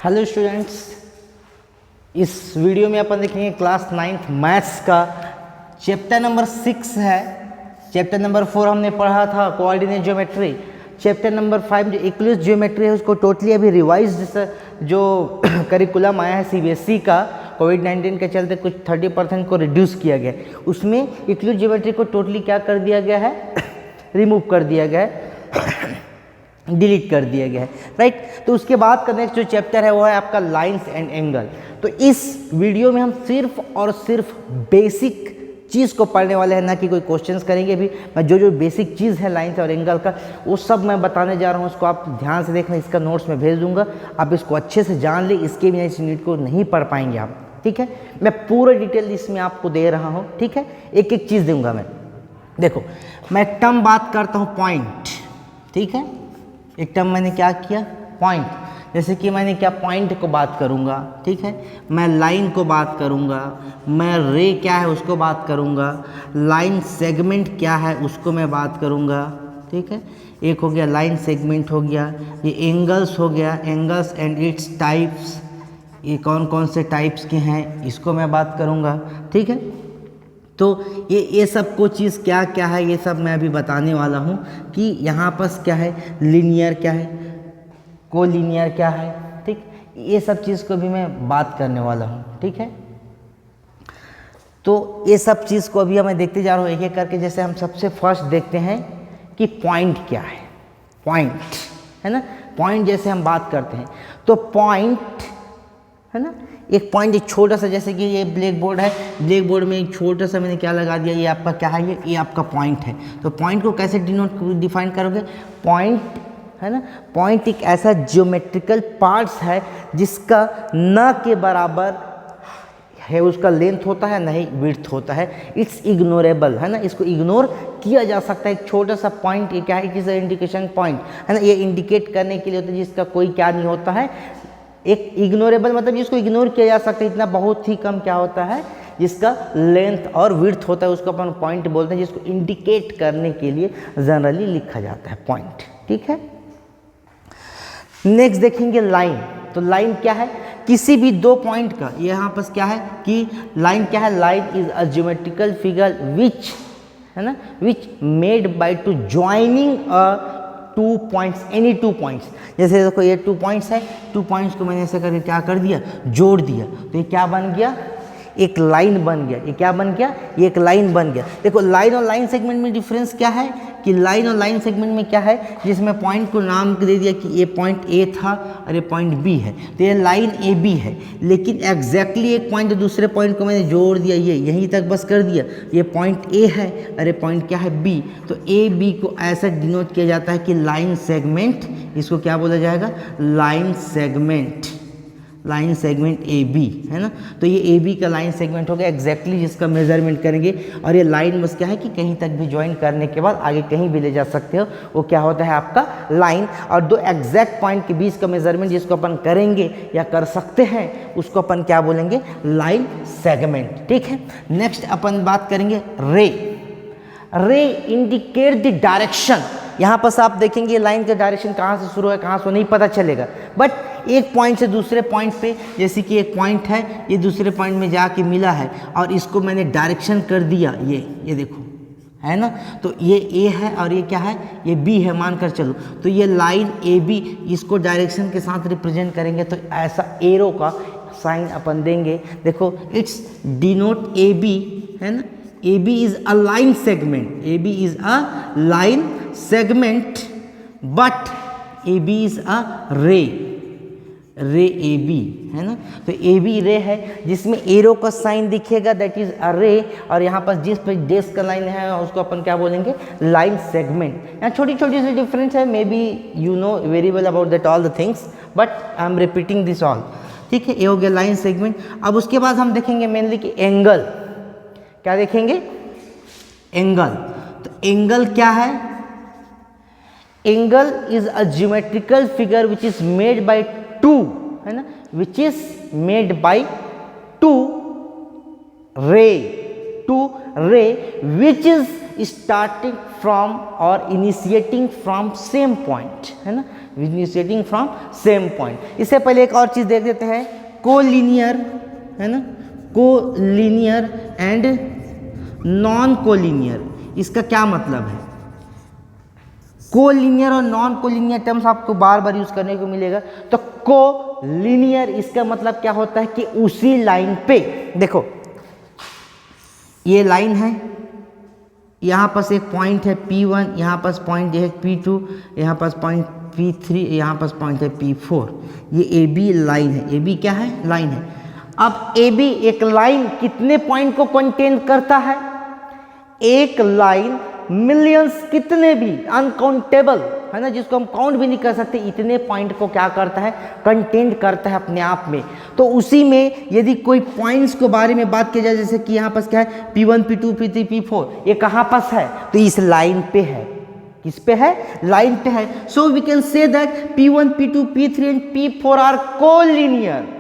Hello students, इस video में अपन देखेंगे क्लास 9th मैथ्स का चैप्टर नंबर 6 है। चैप्टर नंबर 4 हमने पढ़ा था कोऑर्डिनेट ज्योमेट्री। चैप्टर नंबर 5 जो इक्लिप्स ज्योमेट्री है उसको टोटली अभी रिवाइज्ड जो करिकुलम आया है सीबीएसई का, कोविड-19 के चलते कुछ 30% को रिड्यूस किया गया। उसमें इक्लिप्स ज्योमेट्री को टोटली क्या कर दिया गया है, रिमूव कर दिया गया है, डिलीट कर दिया गया है, राइट। तो उसके बाद का नेक्स्ट जो चैप्टर है वो है आपका लाइंस एंड एंगल। तो इस वीडियो में हम सिर्फ और सिर्फ बेसिक चीज़ को पढ़ने वाले हैं, ना कि कोई क्वेश्चंस करेंगे। भी मैं जो बेसिक चीज़ है लाइंस और एंगल का वो सब मैं बताने जा रहा हूँ। उसको आप ध्यान से देखना, इसका नोट्स मैं भेज दूंगा, आप इसको अच्छे से जान ले। इसके बिना इस यूनिट को नहीं पढ़ पाएंगे आप, ठीक है। मैं पूरा डिटेल इसमें आपको दे रहा हूँ, ठीक है। एक एक चीज़ दूंगा मैं। देखो, मैं टर्म बात करता हूँ पॉइंट, ठीक है। एक टर्म मैंने क्या किया, पॉइंट। जैसे कि मैंने क्या पॉइंट को बात करूंगा, ठीक है। मैं लाइन को बात करूंगा, मैं रे क्या है उसको बात करूंगा, लाइन सेगमेंट क्या है उसको मैं बात करूंगा, ठीक है। एक हो गया लाइन सेगमेंट हो गया, ये एंगल्स हो गया, एंगल्स एंड इट्स टाइप्स, ये कौन कौन से टाइप्स के हैं इसको मैं बात करूंगा, ठीक है। तो ये सब को चीज़ क्या क्या है ये सब मैं अभी बताने वाला हूँ कि यहाँ पर क्या है, लीनियर क्या है, कोलिनियर क्या है, ठीक। ये सब चीज़ को भी मैं बात करने वाला हूँ, ठीक है। तो ये सब चीज़ को अभी मैं देखते जा रहा हूँ एक एक करके। जैसे हम सबसे फर्स्ट देखते हैं कि पॉइंट क्या है। पॉइंट है ना, पॉइंट जैसे हम बात करते हैं तो पॉइंट है ना, एक पॉइंट एक छोटा सा, जैसे कि ये ब्लैक बोर्ड है, ब्लैक बोर्ड में एक छोटा सा मैंने क्या लगा दिया, ये आपका क्या है, ये आपका पॉइंट है। तो पॉइंट को कैसे डिफाइन करोगे, पॉइंट है ना, पॉइंट एक ऐसा ज्योमेट्रिकल पार्ट्स है जिसका न के बराबर है उसका लेंथ होता है, नहीं विड्थ होता है। इट्स इग्नोरेबल है ना, इसको इग्नोर किया जा सकता है। एक छोटा सा पॉइंट ये क्या है, इट इज इंडिकेशन पॉइंट है ना, ये इंडिकेट करने के लिए होता है जिसका कोई क्या नहीं होता है, एक इग्नोरेबल मतलब जिसको इग्नोर किया जा सकता है, इतना बहुत ही कम क्या होता है जिसका लेंथ और विड्थ होता है, उसको अपन पॉइंट बोलते हैं, जिसको इंडिकेट करने के लिए जनरली लिखा जाता है पॉइंट, ठीक है। नेक्स्ट देखेंगे लाइन। तो लाइन क्या है, किसी भी दो पॉइंट का, यहाँ पर क्या है कि लाइन क्या है, line is a geometrical figure विच है ना, which made by to joining a two points, any two points. जैसे देखो ये 2 पॉइंट्स है, 2 पॉइंट्स को मैंने ऐसे करके क्या कर दिया, जोड़ दिया, तो ये क्या बन गया, एक लाइन बन गया। ये क्या बन गया, ये एक लाइन बन गया। देखो लाइन और लाइन सेगमेंट में डिफरेंस क्या है कि लाइन और लाइन सेगमेंट में क्या है, जिसमें पॉइंट को नाम दे दिया कि ये पॉइंट ए था और ये पॉइंट बी है, तो ये लाइन ए बी है। लेकिन एग्जैक्टली एक पॉइंट दूसरे पॉइंट को मैंने जोड़ दिया, ये यहीं तक बस कर दिया, ये पॉइंट ए है और ये पॉइंट क्या है, बी। तो ए बी को ऐसा डिनोट किया जाता है कि लाइन सेगमेंट, इसको क्या बोला जाएगा, line segment, line segment A B है ना। तो ये ए बी का लाइन सेगमेंट हो गया एग्जैक्टली जिसका मेजरमेंट करेंगे। और ये लाइन बस क्या है कि कहीं तक भी ज्वाइन करने के बाद आगे कहीं भी ले जा सकते हो, वो क्या होता है आपका लाइन। और दो एग्जैक्ट पॉइंट के बीच का मेजरमेंट जिसको अपन करेंगे या कर सकते हैं उसको अपन क्या बोलेंगे, लाइन सेगमेंट, ठीक है। नेक्स्ट अपन बात करेंगे रे। रे इंडिकेट द डायरेक्शन। यहाँ पर आप देखेंगे लाइन का डायरेक्शन कहाँ से शुरू है कहाँ से नहीं पता चलेगा, बट एक पॉइंट से दूसरे पॉइंट पे, जैसे कि एक पॉइंट है ये दूसरे पॉइंट में जाके मिला है और इसको मैंने डायरेक्शन कर दिया, ये देखो है ना। तो ये ए है और ये क्या है, ये बी है मानकर चलो। तो ये लाइन ए बी, इसको डायरेक्शन के साथ रिप्रेजेंट करेंगे तो ऐसा एरो का साइन अपन देंगे। देखो इट्स डिनोट ए बी है ना, A B is a line segment, A B is a line segment but A B is a ray, ray A B है ना। तो ए बी रे है जिसमें एरो का साइन दिखेगा, दैट इज अ रे। और यहाँ पर जिस पे डेस का लाइन है उसको अपन क्या बोलेंगे, लाइन सेगमेंट। यहाँ छोटी छोटी सी डिफरेंस है, may be you know very well about that all the things, but I am repeating this all, ठीक है। ये हो गया लाइन सेगमेंट। अब उसके बाद हम देखेंगे मेनली कि एंगल। क्या देखेंगे, एंगल। तो एंगल क्या है, angle is a geometrical figure which is made by to है ना, विच इज मेड बाय टू रे विच इज स्टार्टिंग फ्रॉम और इनिशिएटिंग फ्रॉम सेम पॉइंट, है ना, इनिशिएटिंग फ्रॉम सेम पॉइंट। इससे पहले एक और चीज़ देख देते हैं, कोलिनियर, है ना, कोलिनियर एंड नॉन कोलिनियर, इसका क्या मतलब है? कोलिनियर और नॉन कोलिनियर टर्म्स आपको बार बार यूज करने को मिलेगा। तो कोलिनियर इसका मतलब क्या होता है कि उसी लाइन पे, देखो ये लाइन है, यहाँ पास एक पॉइंट है P1, यहाँ पास पॉइंट है P2, यहाँ पास पॉइंट P3, यहाँ पास पॉइंट है P4, ये AB लाइन है। AB क्या है? लाइन है। अब AB एक लाइन कितने पॉइंट को कंटेन करता है? एक लाइन मिलियंस, कितने भी, अनकाउंटेबल, है ना, जिसको हम काउंट भी नहीं कर सकते, इतने पॉइंट को क्या करता है? कंटेन करता है अपने आप में। तो उसी में यदि कोई पॉइंट्स को बारे में बात की जाए, जैसे कि यहाँ पास क्या है, P1, P2, P3, P4, ये कहाँ पास है? तो इस लाइन पे है। किस पे है? लाइन पे है। So we can say that P1, P2, P3 and P4 are collinear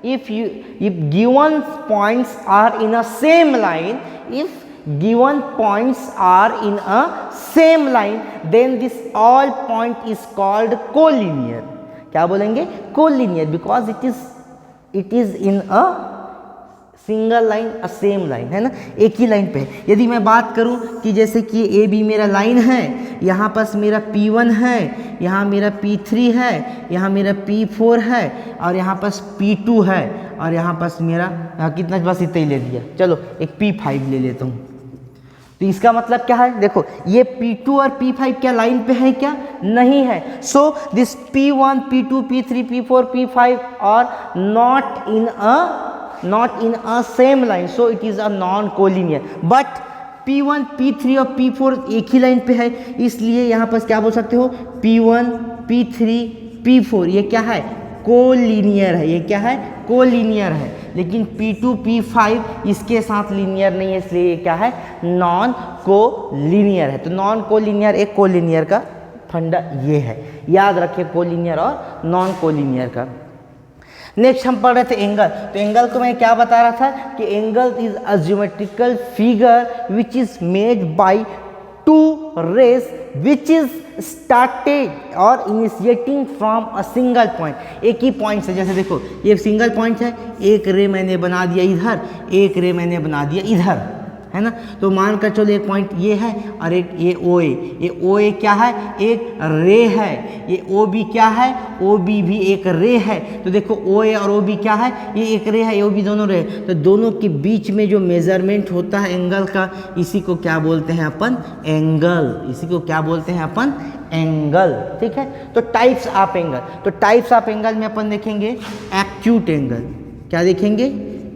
if given points are in a same line, if given points are in a same line, then this all point is called collinear. क्या बोलेंगे? Collinear, because it is in a single line, a same line, है ना, एक ही line पे है। यदि मैं बात करूं कि जैसे कि ए बी मेरा लाइन है, यहाँ पास मेरा P1 है, यहाँ मेरा P3 है, यहाँ मेरा P4 है, और यहाँ पास P2 है, और यहाँ पास मेरा कितना, बस इतना ही ले दिया, चलो एक P5 ले लेता हूँ। तो इसका मतलब क्या है? देखो ये P2 और P5 क्या लाइन पे है? क्या नहीं है। So this P1, P2, P3, P4, P5 are not in a same line, so it is a non-collinear. But P1, P3 और P4 एक ही लाइन पे है, इसलिए यहाँ पर क्या बोल सकते हो? P1, P3, P4 ये क्या है? कोलिनियर है। ये क्या है? कोलिनियर है। लेकिन P2, P5 इसके साथ लीनियर नहीं है, इसलिए ये क्या है? नॉन कोलिनियर है। तो नॉन कोलिनियर एक कोलिनियर का फंडा ये है, याद रखिए, कोलिनियर और नॉन कोलिनियर का। नेक्स्ट हम पढ़ रहे थे एंगल। तो एंगल को मैं क्या बता रहा था कि angle is a geometrical figure which is made by two rays which is started और initiating from a single point. एक ही पॉइंट से, जैसे देखो ये सिंगल पॉइंट है, एक रे मैंने बना दिया इधर, एक रे मैंने बना दिया इधर, है ना। तो मान कर चलो एक पॉइंट ये है और एक ये OA। ये OA क्या है? एक रे है। ये OB क्या है? OB भी एक रे है। तो देखो OA और OB क्या है? ये एक रे है, OB दोनों रे। तो दोनों के बीच में जो मेजरमेंट होता है एंगल का, इसी को क्या बोलते हैं अपन? एंगल। इसी को क्या बोलते हैं अपन? एंगल। ठीक है। तो टाइप्स ऑफ एंगल, तो टाइप्स ऑफ एंगल में अपन देखेंगे एक्यूट एंगल। क्या देखेंगे?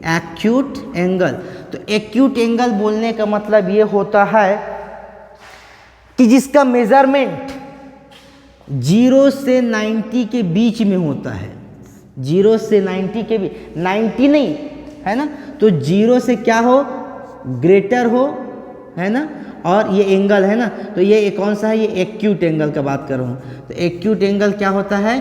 Acute angle. तो एक्यूट एंगल बोलने का मतलब ये होता है कि जिसका मेजरमेंट 0 से 90 के बीच में होता है। 0 से 90 के बीच, 90 नहीं, है ना। तो 0 से क्या हो? ग्रेटर हो, है ना। और ये एंगल है ना, तो ये कौन सा है? ये एक्यूट एंगल का बात कर रहा हूँ। तो एक्यूट एंगल क्या होता है?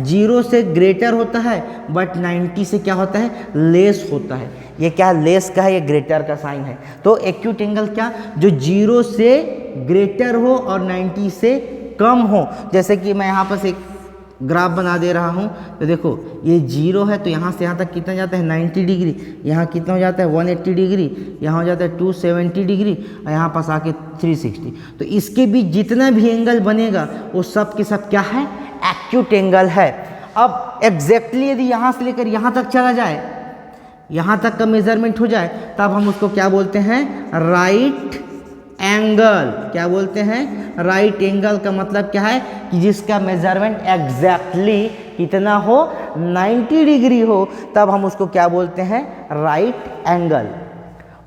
0 से ग्रेटर होता है, बट 90 से क्या होता है? लेस होता है। ये क्या लेस का है? ये ग्रेटर का साइन है। तो एक्यूट एंगल क्या? जो 0 से ग्रेटर हो और 90 से कम हो। जैसे कि मैं यहाँ पर एक ग्राफ बना दे रहा हूँ, तो देखो ये 0 है, तो यहाँ से यहाँ तक कितना जाता है? 90 डिग्री। यहाँ कितना हो जाता है? 180 डिग्री। यहाँ हो जाता है 270 डिग्री, और यहाँ पास आके 360। तो इसके बीच जितना भी एंगल बनेगा वो सब के सब क्या है? एक्यूट एंगल है। अब एग्जैक्टली यदि यहाँ से लेकर यहाँ तक चला जाए, यहाँ तक का मेजरमेंट हो जाए, तब हम उसको क्या बोलते हैं? Right angle. क्या बोलते हैं? राइट एंगल का मतलब क्या है? कि जिसका मेजरमेंट एग्जैक्टली कितना हो? 90 डिग्री हो, तब हम उसको क्या बोलते हैं? Right angle.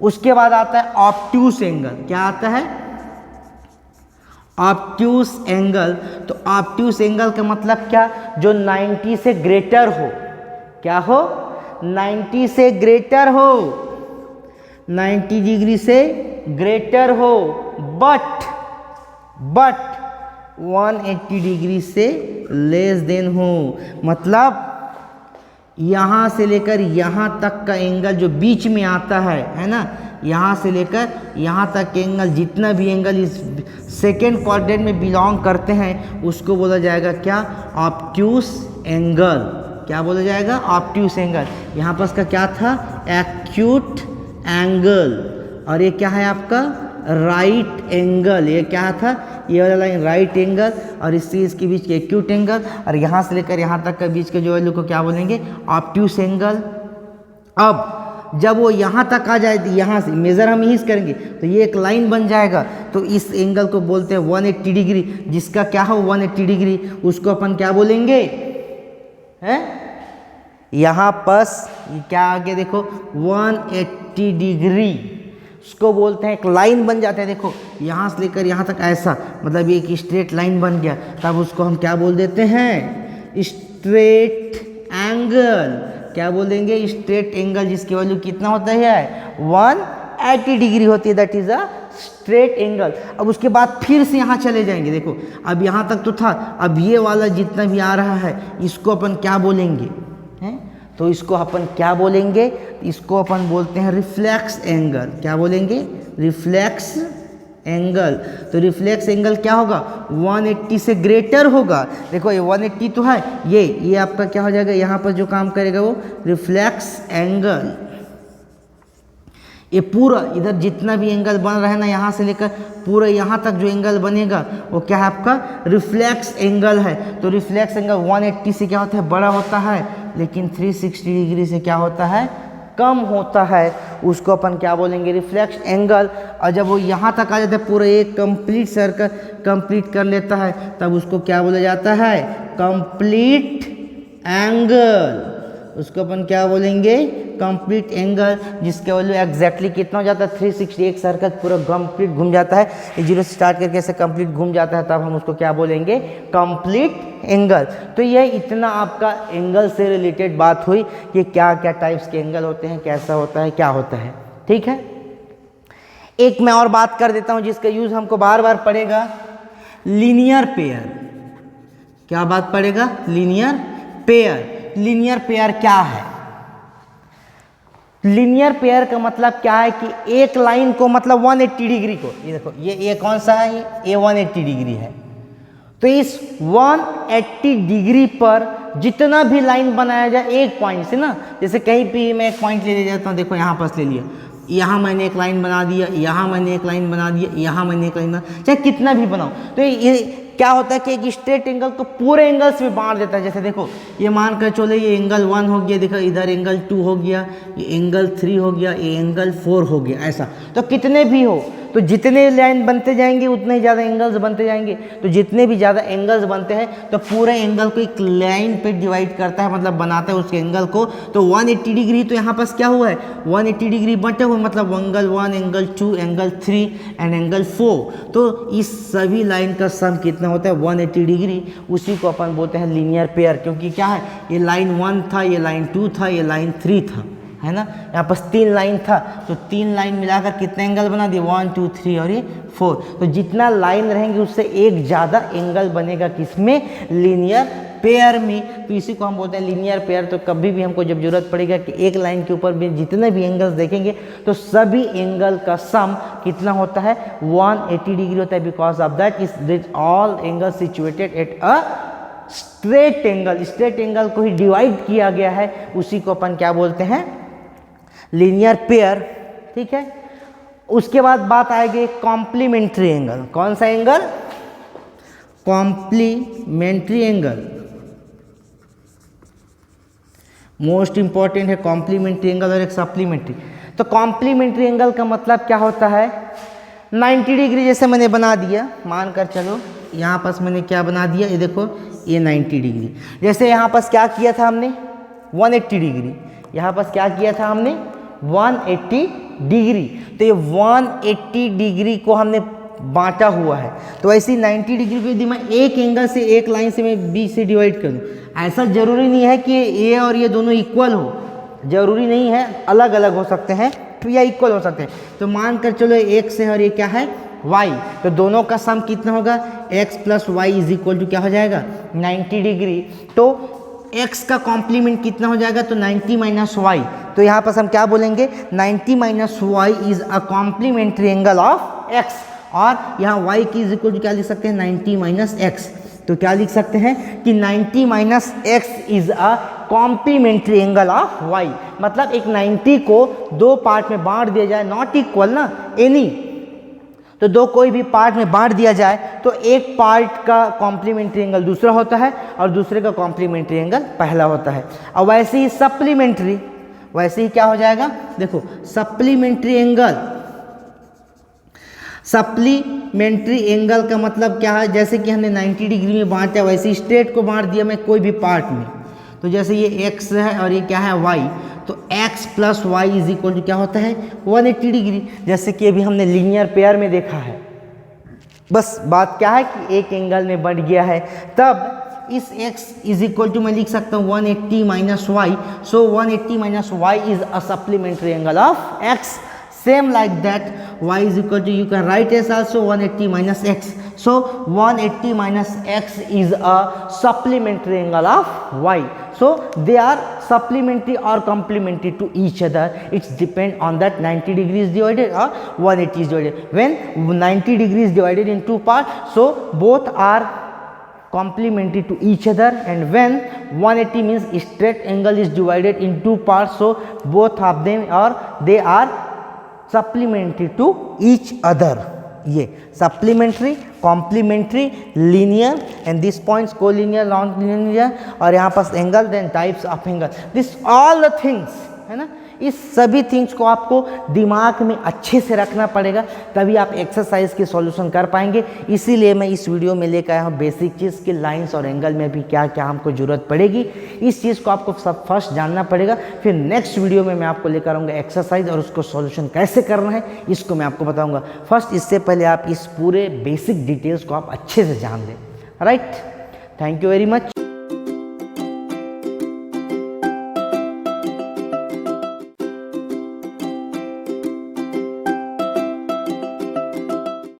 उसके बाद आता है ऑब्ट्यूस एंगल। क्या आता है? Obtuse angle. तो ऑब्ट्यूस एंगल का मतलब क्या? जो 90 से ग्रेटर हो। क्या हो? 90 से ग्रेटर हो, 90 डिग्री से ग्रेटर हो, बट 180 डिग्री से लेस देन हो। मतलब यहाँ से लेकर यहाँ तक का एंगल जो बीच में आता है ना, यहाँ से लेकर यहाँ तक के एंगल, जितना भी एंगल इस सेकेंड क्वाड्रेंट में बिलोंग करते हैं उसको बोला जाएगा क्या, ऑब्ट्यूस एंगल। क्या बोला जाएगा, ऑब्ट्यूस एंगल। यहाँ पर इसका क्या था, एक्यूट एंगल, और ये क्या है आपका राइट एंगल। ये क्या था, ये वाला लाइन राइट एंगल, और इससे इसके बीच के एक्यूट एंगल, और यहाँ से लेकर यहाँ तक के बीच के जो वैल्यू को क्या बोलेंगे, ऑब्ट्यूस एंगल। अब जब वो यहाँ तक आ जाए, यहाँ से मेज़र हम यहीं से करेंगे तो ये एक लाइन बन जाएगा, तो इस एंगल को बोलते हैं 180 डिग्री। जिसका क्या हो 180 डिग्री, उसको अपन क्या बोलेंगे, हैं यहाँ बस क्या आगे देखो 180 डिग्री, उसको बोलते हैं एक लाइन बन जाता है। देखो यहाँ से लेकर यहाँ तक ऐसा, मतलब एक स्ट्रेट लाइन बन गया, तब उसको हम क्या बोल देते हैं, स्ट्रेट एंगल। क्या बोलेंगे, स्ट्रेट एंगल, जिसकी वैल्यू कितना होता है 180 डिग्री होती है, that is a straight angle. अब उसके बाद फिर से यहाँ चले जाएंगे। देखो अब यहाँ तक तो था, अब ये वाला जितना भी आ रहा है इसको अपन क्या बोलेंगे, हैं तो इसको अपन क्या बोलेंगे, इसको अपन बोलते हैं रिफ्लेक्स एंगल। क्या बोलेंगे, रिफ्लेक्स एंगल। तो रिफ्लेक्स एंगल क्या होगा, 180 से ग्रेटर होगा। देखो ये 180 तो है, ये आपका क्या हो जाएगा, यहाँ पर जो काम करेगा वो रिफ्लेक्स एंगल। ये पूरा इधर जितना भी एंगल बन रहा है ना, यहाँ से लेकर पूरा यहाँ तक जो एंगल बनेगा वो क्या है आपका रिफ्लेक्स एंगल है। तो रिफ्लेक्स एंगल 180 से क्या होता है, बड़ा होता है, लेकिन 360 डिग्री से क्या होता है, कम होता है। उसको अपन क्या बोलेंगे, रिफ्लेक्स एंगल। और जब वो यहाँ तक आ जाता है, पूरा एक कंप्लीट सर्कल कंप्लीट कर लेता है, तब उसको क्या बोला जाता है, कंप्लीट एंगल। उसको अपन क्या बोलेंगे, कंप्लीट एंगल, जिसका वैल्यू एग्जैक्टली कितना हो जाता है 360, एक सर्कल पूरा कंप्लीट घूम जाता है, ये जीरो से स्टार्ट करके ऐसे कंप्लीट घूम जाता है, तब हम उसको क्या बोलेंगे, कंप्लीट एंगल। तो यह इतना आपका एंगल से रिलेटेड बात हुई कि क्या क्या टाइप्स के एंगल होते हैं, कैसा होता है, क्या होता है। ठीक है, एक मैं और बात कर देता हूं जिसका यूज हमको बार बार पड़ेगा, लीनियर पेयर। क्या बात पड़ेगा, लीनियर पेयर। लीनियर पेयर क्या है, लीनियर पेयर का मतलब क्या है कि एक लाइन को मतलब 180 डिग्री को, ये देखो ये कौन सा है, ये 180 डिग्री है। तो इस 180 डिग्री पर जितना भी लाइन बनाया जाए एक पॉइंट से ना, जैसे कहीं भी मैं एक पॉइंट ले जाता हूँ, देखो यहाँ पास ले लिया, यहाँ मैंने एक लाइन बना दिया, यहाँ मैंने एक लाइन बना दिया, यहाँ मैंने एक लाइन बना, चाहे कितना भी बनाओ, तो ये क्या होता है कि एक स्ट्रेट एंगल को पूरे एंगल्स में बांट देता है। जैसे देखो ये मान कर चलो, ये एंगल 1 हो गया, देखो इधर एंगल 2 हो गया, ये एंगल 3 हो गया, ये एंगल 4 हो गया, ऐसा। तो कितने भी हो, तो जितने लाइन बनते जाएंगे उतने ही ज़्यादा एंगल्स बनते जाएंगे। तो जितने भी ज़्यादा एंगल्स बनते हैं तो पूरे एंगल को एक लाइन पे डिवाइड करता है, मतलब बनाता है उस एंगल को। तो 180 डिग्री तो यहाँ पास क्या हुआ है, 180 डिग्री बटे हुए, मतलब angle 1, angle 2, angle 3 and angle 4। तो इस सभी लाइन का सम कितना होता है, 180 डिग्री। उसी को अपन बोलते हैं लीनियर पेयर, क्योंकि क्या है, ये लाइन 1 था, ये लाइन 2 था, ये लाइन 3 था, है ना। यहाँ पास 3 लाइन था, तो 3 लाइन मिलाकर कितने एंगल बना दिए, 1, 2, 3 और ये 4। तो जितना लाइन रहेंगे उससे एक ज़्यादा एंगल बनेगा किसमें, लीनियर पेयर में। तो इसी को हम बोलते हैं लीनियर पेयर। तो कभी भी हमको जब जरूरत पड़ेगा कि एक लाइन के ऊपर भी जितने भी एंगल्स देखेंगे तो सभी एंगल का सम कितना होता है, 180 डिग्री होता है, because of that is all angle situated at a straight angle. Straight angle को ही डिवाइड किया गया है, उसी को अपन क्या बोलते हैं, लीनियर पेयर। ठीक है, उसके बाद बात आएगी कॉम्प्लीमेंट्री एंगल। कौन सा angle, complementary angle. Most important है कॉम्प्लीमेंट्री एंगल और एक सप्लीमेंट्री। तो कॉम्प्लीमेंट्री एंगल का मतलब क्या होता है, 90 डिग्री जैसे मैंने बना दिया, मान कर चलो यहाँ पास मैंने क्या बना दिया, ये देखो ये 90 डिग्री। जैसे यहाँ पास क्या किया था हमने, 180 डिग्री, यहाँ पास क्या किया था हमने, 180 डिग्री। तो ये 180 डिग्री को हमने बांटा हुआ है। तो ऐसी 90 डिग्री को यदि मैं एक एंगल से, एक लाइन से मैं बी से डिवाइड कर दूँ, ऐसा ज़रूरी नहीं है कि ये और ये दोनों इक्वल हो, ज़रूरी नहीं है, अलग अलग हो सकते हैं या इक्वल हो सकते हैं। तो मान कर चलो x है और ये क्या है, y। तो दोनों का सम कितना होगा, x plus y is equal to क्या हो जाएगा, 90 डिग्री। तो x का कॉम्प्लीमेंट कितना हो जाएगा, तो 90 माइनस वाई, तो यहाँ पर हम क्या बोलेंगे 90 minus y is a complementary angle of x, और यहाँ y की इज इक्वल टू क्या लिख सकते हैं 90 माइनस एक्स। तो क्या लिख सकते हैं कि 90 minus x is a complementary angle of y, मतलब एक 90 को दो पार्ट में बांट दिया जाए, नॉट इक्वल ना एनी, तो दो कोई भी पार्ट में बांट दिया जाए तो एक पार्ट का कॉम्प्लीमेंट्री एंगल दूसरा होता है और दूसरे का कॉम्प्लीमेंट्री एंगल पहला होता है। और वैसे ही सप्लीमेंट्री, वैसे ही क्या हो जाएगा, देखो सप्लीमेंट्री एंगल, सप्लीमेंट्री एंगल का मतलब क्या है, जैसे कि हमने 90 डिग्री में बांटा वैसे स्ट्रेट को बांट दिया मैं कोई भी पार्ट में, तो जैसे ये x है और ये क्या है y, तो x plus y is equal to क्या होता है 180 डिग्री, जैसे कि अभी हमने लीनियर पेयर में देखा है। बस बात क्या है कि एक एंगल में बढ़ गया है, तब इस x इज इक्वल टू मैं लिख सकता हूँ 180 minus y, so 180 minus y is a supplementary angle of x। Same like that, y is equal to, you can write as also 180 minus x. So 180 minus x is a supplementary angle of y. So they are supplementary or complementary to each other. It's depend on that 90 degrees divided or 180 is divided. When 90 degrees divided in two parts, so both are complementary to each other, and when 180 means straight angle is divided in two parts, so both of them are, they are supplementary to each other. ये supplementary, complementary, linear, and this points collinear, non linear, और यहाँ पास angle, then types of angle, this all the things है ना, इस सभी things को आपको दिमाग में अच्छे से रखना पड़ेगा, तभी आप एक्सरसाइज के सॉल्यूशन कर पाएंगे। इसीलिए मैं इस वीडियो में लेकर आया हूँ बेसिक चीज़ कि लाइंस और एंगल में भी क्या क्या हमको ज़रूरत पड़ेगी, इस चीज़ को आपको सब फर्स्ट जानना पड़ेगा। फिर नेक्स्ट वीडियो में मैं आपको लेकर आऊँगा एक्सरसाइज और उसको सॉल्यूशन कैसे करना है इसको मैं आपको बताऊँगा। फर्स्ट इससे पहले आप इस पूरे बेसिक डिटेल्स को आप अच्छे से जान लें। Right, thank you very much.